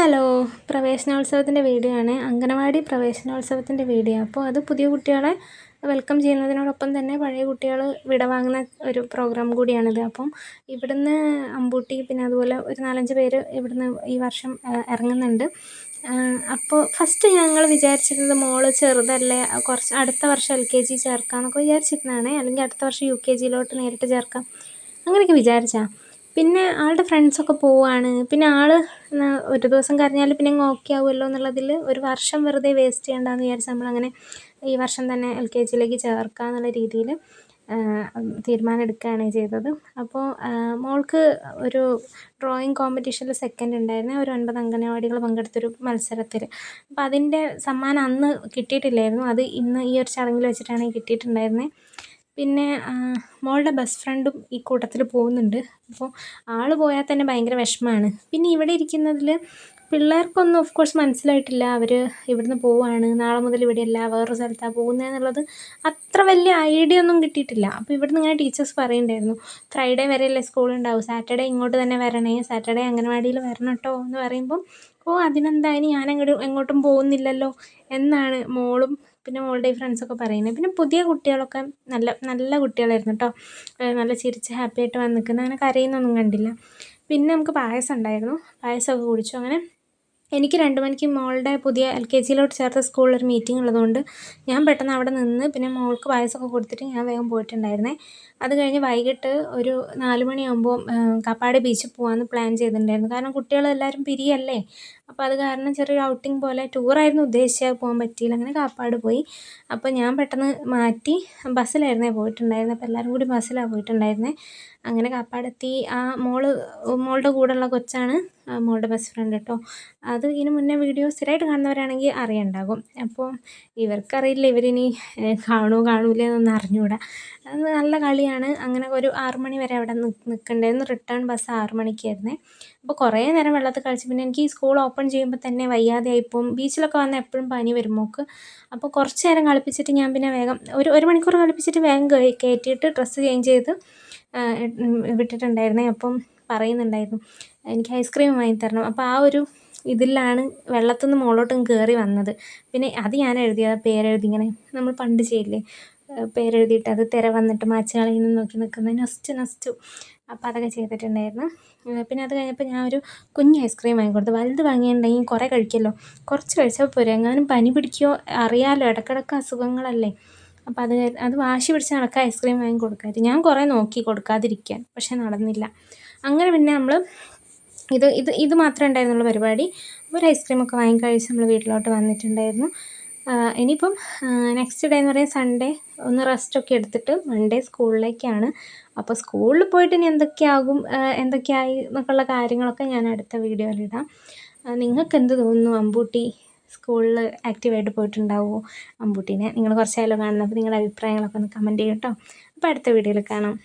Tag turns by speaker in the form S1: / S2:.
S1: Hello, പ്രവേശനോത്സവത്തിൻ്റെ video ആണ്. Anganwadi പ്രവേശനോത്സവത്തിൻ്റെ video. അപ്പോൾ അത് പുതിയ കുട്ടികളെ വെൽക്കം ചെയ്യുന്നതിനോടൊപ്പം തന്നെ പഴയ കുട്ടികൾ വിടവാങ്ങുന്ന ഒരു പ്രോഗ്രാം കൂടിയാണിത്. അപ്പം ഇവിടുന്ന് അമ്പൂട്ടി പിന്നെ അതുപോലെ ഒരു 4-5 പേര് ഇവിടുന്ന് ഈ വർഷം ഇറങ്ങുന്നുണ്ട്. അപ്പോൾ ഫസ്റ്റ് ഞങ്ങൾ വിചാരിച്ചിരുന്നത് മോള് ചെറുതല്ലേ, കുറച്ച് അടുത്ത വർഷം LKG ചേർക്കാമെന്നൊക്കെ വിചാരിച്ചിരുന്നതാണ്. അല്ലെങ്കിൽ അടുത്ത വർഷം UKGയിലോട്ട് നേരിട്ട് ചേർക്കാം അങ്ങനെയൊക്കെ വിചാരിച്ചാൽ. പിന്നെ ആളുടെ ഫ്രണ്ട്സൊക്കെ പോവുകയാണ്. പിന്നെ ആൾ ഒരു ദിവസം കരഞ്ഞാൽ പിന്നെ ഓക്കെ ആവുമല്ലോ എന്നുള്ളതിൽ ഒരു വർഷം വെറുതെ വേസ്റ്റ് ചെയ്യേണ്ടെന്ന് വിചാരിച്ച് നമ്മളങ്ങനെ ഈ വർഷം തന്നെ LKGയിലേക്ക് ചേർക്കുക എന്നുള്ള രീതിയിൽ തീരുമാനം എടുക്കുകയാണ് ചെയ്തത്. അപ്പോൾ മോൾക്ക് ഒരു ഡ്രോയിങ് കോമ്പറ്റീഷനിൽ സെക്കൻഡ് ഉണ്ടായിരുന്നു, ഒരു 9 അംഗനവാടികൾ പങ്കെടുത്തൊരു മത്സരത്തിൽ. അപ്പോൾ അതിൻ്റെ സമ്മാനം അന്ന് കിട്ടിയിട്ടില്ലായിരുന്നു, അത് ഇന്ന് ഈ ഒരു ചടങ്ങിൽ വെച്ചിട്ടാണ് കിട്ടിയിട്ടുണ്ടായിരുന്നത്. പിന്നെ മോളുടെ ബെസ്റ്റ് ഫ്രണ്ടും ഈ കൂട്ടത്തിൽ പോകുന്നുണ്ട്. അപ്പോൾ ആൾ പോയാൽ തന്നെ ഭയങ്കര വിഷമമാണ്. പിന്നെ ഇവിടെ ഇരിക്കുന്നതിൽ പിള്ളേർക്കൊന്നും ഓഫ് കോഴ്സ് മനസ്സിലായിട്ടില്ല അവർ ഇവിടുന്ന് പോവുകയാണ്, നാളെ മുതൽ ഇവിടെയല്ല വേറൊരു സ്ഥലത്താണ് പോകുന്നതെന്നുള്ളത് അത്ര വലിയ ഐഡിയ ഒന്നും കിട്ടിയിട്ടില്ല. അപ്പോൾ ഇവിടുന്ന് ഇങ്ങനെ ടീച്ചേഴ്സ് പറയുന്നുണ്ടായിരുന്നു, ഫ്രൈഡേ വരെയല്ലേ സ്കൂളുണ്ടാവും, സാറ്റർഡേ ഇങ്ങോട്ട് തന്നെ വരണേ, സാറ്റർഡേ അംഗനവാടിയിൽ വരണം കേട്ടോ എന്ന് പറയുമ്പം അതിനെന്താ ഇനി ഞാൻ എങ്ങോട്ടും പോകുന്നില്ലല്ലോ എന്നാണ് മോളും പിന്നെ മോളുടെ ഈ ഫ്രണ്ട്സൊക്കെ പറയുന്നത്. പിന്നെ പുതിയ കുട്ടികളൊക്കെ നല്ല നല്ല കുട്ടികളായിരുന്നു കേട്ടോ, നല്ല ചിരിച്ച് ഹാപ്പി ആയിട്ട് വന്ന് നിൽക്കുന്നത്, അങ്ങനെ കരയുന്നൊന്നും കണ്ടില്ല. പിന്നെ നമുക്ക് പായസം ഉണ്ടായിരുന്നു, പായസമൊക്കെ കുടിച്ചു. അങ്ങനെ എനിക്ക് 2 മണിക്ക് മോളുടെ പുതിയ LKGയിലോട്ട് ചേർത്ത സ്കൂളിലൊരു മീറ്റിംഗ് ഉള്ളതുകൊണ്ട് ഞാൻ പെട്ടെന്ന് അവിടെ നിന്ന് പിന്നെ മോൾക്ക് പായസമൊക്കെ കൊടുത്തിട്ട് ഞാൻ വേഗം പോയിട്ടുണ്ടായിരുന്നേ. അത് കഴിഞ്ഞ് വൈകിട്ട് ഒരു 4 മണിയാകുമ്പോൾ കാപ്പാട് ബീച്ചിൽ പോകാമെന്ന് പ്ലാൻ ചെയ്തിട്ടുണ്ടായിരുന്നു. കാരണം കുട്ടികളെല്ലാവരും പിരിയല്ലേ, അപ്പോൾ അത് കാരണം ചെറിയൊരു ഔട്ടിങ് പോലെ ടൂറായിരുന്നു ഉദ്ദേശിച്ചാൽ പോകാൻ പറ്റിയില്ല. അങ്ങനെ കാപ്പാട് പോയി. അപ്പോൾ ഞാൻ പെട്ടെന്ന് മാറ്റി ബസ്സിലായിരുന്നേ പോയിട്ടുണ്ടായിരുന്നത്, അപ്പോൾ എല്ലാവരും കൂടി ബസ്സിലാണ് പോയിട്ടുണ്ടായിരുന്നത്. അങ്ങനെ കാപ്പാടെത്തി. മോളുടെ കൂടെയുള്ള കൊച്ചാണ് മോളുടെ ബെസ്റ്റ് ഫ്രണ്ട് കേട്ടോ. അത് ഇതിന് മുന്നേ വീഡിയോ സ്ഥിരമായിട്ട് കാണുന്നവരാണെങ്കിൽ അറിയുണ്ടാകും. അപ്പോൾ ഇവർക്കറിയില്ല ഇവരിനി കാണില്ലേ എന്നൊന്നും അറിഞ്ഞുകൂടാ. അത് നല്ല കളിയാണ്. അങ്ങനെ ഒരു 6 മണി വരെ അവിടെ നിൽക്കണ്ടായിരുന്നു. Return bus 6 മണിക്കായിരുന്നേ. അപ്പോൾ കുറേ നേരം വെള്ളത്തിൽ കളിച്ച് പിന്നെ എനിക്ക് ഈ സ്കൂൾ ഓപ്പൺ ചെയ്യുമ്പോൾ തന്നെ വയ്യാതെ ആയിപ്പോവും. ബീച്ചിലൊക്കെ വന്നാൽ എപ്പോഴും പനി വരും മോൾക്ക്. അപ്പോൾ കുറച്ച് നേരം കളിപ്പിച്ചിട്ട് ഞാൻ പിന്നെ വേഗം ഒരു മണിക്കൂർ കളിപ്പിച്ചിട്ട് വേഗം കയറ്റിയിട്ട് ഡ്രസ്സ് ചേഞ്ച് ചെയ്ത് വിട്ടിട്ടുണ്ടായിരുന്നേ. അപ്പം പറയുന്നുണ്ടായിരുന്നു എനിക്ക് ഐസ്ക്രീം വാങ്ങിത്തരണം. അപ്പോൾ ആ ഒരു ഇതിലാണ് വെള്ളത്തിൽ നിന്ന് മുകളിലോട്ടും കയറി വന്നത്. പിന്നെ അത് ഞാൻ പേരെഴുതി ഇങ്ങനെ നമ്മൾ പണ്ട് ചെയ്യില്ലേ, പേരെഴുതിയിട്ട് അത് തിര വന്നിട്ട് മാച്ചുകളിൽ നിന്ന് നോക്കി നിൽക്കുന്നത് നൊസ്റ്റു. അപ്പോൾ അതൊക്കെ ചെയ്തിട്ടുണ്ടായിരുന്നു. പിന്നെ അത് കഴിഞ്ഞപ്പോൾ ഞാൻ ഒരു കുഞ്ഞ് ഐസ്ക്രീം വാങ്ങിക്കൊടുത്തു. വലുത് വാങ്ങിയിട്ടുണ്ടെങ്കിൽ കുറേ കഴിക്കുമല്ലോ, കുറച്ച് കഴിച്ചാൽ പോരെ, എങ്ങാനും പനി പിടിക്കുകയോ അറിയാമല്ലോ, ഇടയ്ക്കിടയ്ക്ക് അസുഖങ്ങളല്ലേ. അപ്പോൾ അത് വാശി പിടിച്ച് നടക്കുക ഐസ്ക്രീം വാങ്ങി കൊടുക്കാറ്. ഞാൻ കുറേ നോക്കി കൊടുക്കാതിരിക്കാൻ, പക്ഷേ നടന്നില്ല. അങ്ങനെ പിന്നെ നമ്മൾ ഇത് മാത്രമേ ഉണ്ടായിരുന്നുള്ളൂ പരിപാടി. ഒരു ഐസ്ക്രീമൊക്കെ വാങ്ങി കഴിച്ച് നമ്മൾ വീട്ടിലോട്ട് വന്നിട്ടുണ്ടായിരുന്നു. ഇനിയിപ്പം നെക്സ്റ്റ് ഡേ എന്ന് പറയുന്നത് സൺഡേ ഒന്ന് റെസ്റ്റൊക്കെ എടുത്തിട്ട് മൺഡേ സ്കൂളിലേക്കാണ്. അപ്പോൾ സ്കൂളിൽ പോയിട്ട് ഇനി എന്തൊക്കെയായി എന്നൊക്കെയുള്ള കാര്യങ്ങളൊക്കെ ഞാൻ അടുത്ത വീഡിയോയിലിടാം. നിങ്ങൾക്ക് എന്ത് തോന്നുന്നു, അമ്പൂട്ടി സ്കൂളിൽ ആക്റ്റീവായിട്ട് പോയിട്ടുണ്ടാവുമോ? അമ്പൂട്ടീനെ നിങ്ങൾ കുറച്ചായാലും കാണുന്നത്, അപ്പോൾ നിങ്ങളുടെ അഭിപ്രായങ്ങളൊക്കെ ഒന്ന് കമൻറ്റ് ചെയ്യും കേട്ടോ. അപ്പോൾ അടുത്ത വീഡിയോയിൽ കാണാം.